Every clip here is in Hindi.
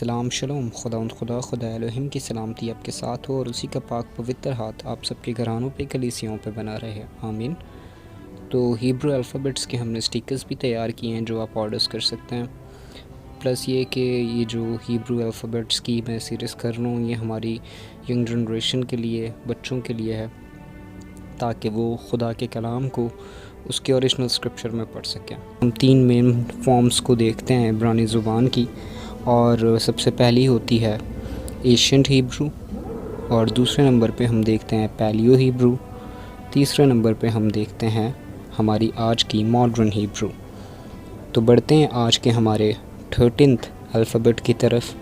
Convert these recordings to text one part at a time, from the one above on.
सलाम शलोम खुदा एलोहिम की सलामती आपके साथ हो और उसी का पाक पवित्र हाथ आप सबके घरानों पे कलीसियों पे बना रहे, आमीन। तो हिब्रू अल्फ़ाबेट्स के हमने स्टिकर्स भी तैयार किए हैं जो आप ऑर्डर्स कर सकते हैं। प्लस ये कि ये जो हिब्रू अल्फ़ाबेट्स की मैं सीरीज़ कर रहा हूँ ये हमारी यंग जनरेशन के लिए, बच्चों के लिए है, ताकि वो खुदा के कलाम को उसके ओरिजिनल स्क्रिप्चर में पढ़ सकें। हम 3 मेन फॉर्म्स को देखते हैं इब्रानी ज़ुबान की, और सबसे पहली होती है एशियंट हिब्रू, और दूसरे नंबर पे हम देखते हैं पैलियो हिब्रू, तीसरे नंबर पे हम देखते हैं हमारी आज की मॉडर्न हिब्रू। तो बढ़ते हैं आज के हमारे 13th अल्फ़ाबेट की तरफ,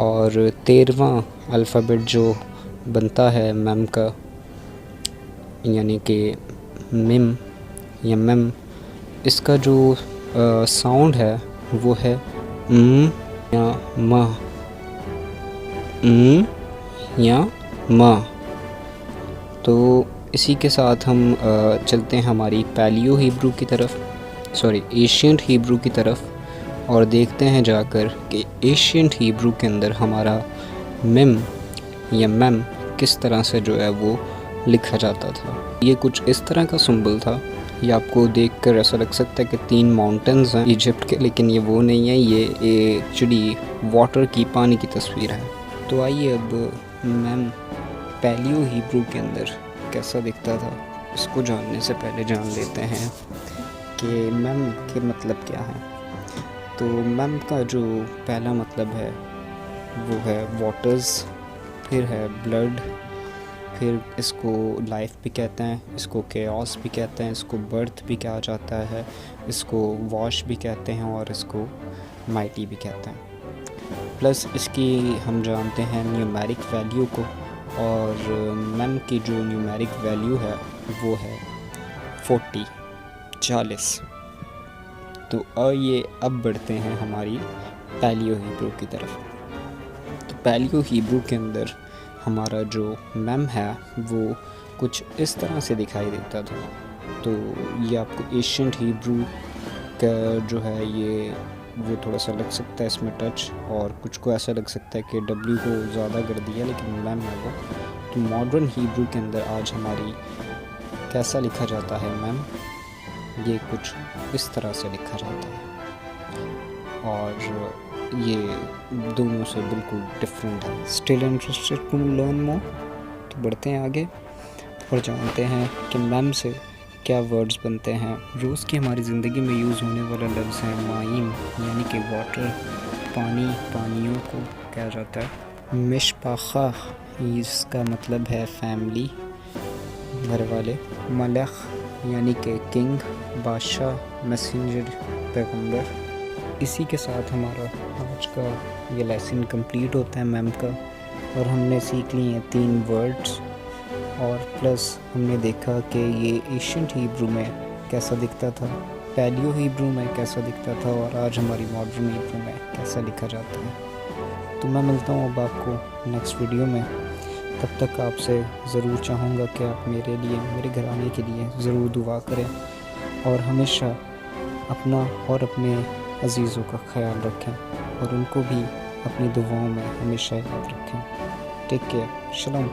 और 13वां अल्फ़ाबेट जो बनता है मेम का, यानी कि मिम या मेम, इसका जो साउंड है वो है या म, या म। तो इसी के साथ हम चलते हैं हमारी पैलियो हिब्रू की तरफ, सॉरी एशियंट हिब्रू की तरफ, और देखते हैं जाकर कि एशियंट हिब्रू के अंदर हमारा मिम या मेम किस तरह से जो है वो लिखा जाता था। ये कुछ इस तरह का सिंबल था। ये आपको देखकर ऐसा लग सकता है कि 3 माउंटेन्स हैं इजिप्ट के, लेकिन ये वो नहीं है, ये एक्चुअली वाटर की, पानी की तस्वीर है। तो आइए अब मैम पैलियो हिब्रू के अंदर कैसा दिखता था इसको जानने से पहले जान लेते हैं कि मैम के मतलब क्या है। तो मैम का जो पहला मतलब है वो है वाटर्स, फिर है ब्लड, फिर इसको लाइफ भी कहते हैं, इसको केओस भी कहते हैं, इसको बर्थ भी कहा जाता है, इसको वॉश भी कहते हैं, और इसको माइटी भी कहते हैं। प्लस इसकी हम जानते हैं न्यूमेरिक वैल्यू को, और मैम की जो न्यूमेरिक वैल्यू है वो है 40। तो ये अब बढ़ते हैं हमारी पैलियो हिब्रू की तरफ। तो पैलियो हिब्रू के अंदर हमारा जो मैम है वो कुछ इस तरह से दिखाई देता था। तो ये आपको एशियंट हिब्रू का जो है ये वो थोड़ा सा लग सकता है इसमें टच, और कुछ को ऐसा लग सकता है कि डब्ल्यू को ज़्यादा कर दिया, लेकिन मैम है वो। तो मॉडर्न हिब्रू के अंदर आज हमारी कैसा लिखा जाता है मैम, ये कुछ इस तरह से लिखा जाता है, और ये दोनों से बिल्कुल डिफरेंट है। Still interested to learn more? तो बढ़ते हैं आगे और जानते हैं कि मैम से क्या वर्ड्स बनते हैं। रोज़ की हमारी ज़िंदगी में यूज़ होने वाला लफ्ज़ है माइम, यानी कि वाटर, पानी, पानियों को कहा जाता है। मिशपाखा, इसका मतलब है फैमिली, घर वाले। मलख यानी कि किंग, बादशाह, मैसेंजर, पैगंबर। इसी के साथ हमारा आज का ये लेसन कंप्लीट होता है मैम का, और हमने सीख ली हैं 3 वर्ड्स, और प्लस हमने देखा कि ये एशियंट हिब्रू में कैसा दिखता था, पैलियो हिब्रू में कैसा दिखता था, और आज हमारी मॉडर्न हिब्रू में कैसा लिखा जाता है। तो मैं मिलता हूँ अब आपको नेक्स्ट वीडियो में। तब तक आपसे ज़रूर चाहूँगा कि आप मेरे लिए, मेरे घराने के लिए ज़रूर दुआ करें, और हमेशा अपना और अपने अजीज़ों का ख्याल रखें, और उनको भी अपनी दुआओं में हमेशा याद रखें। Take care, शलोम।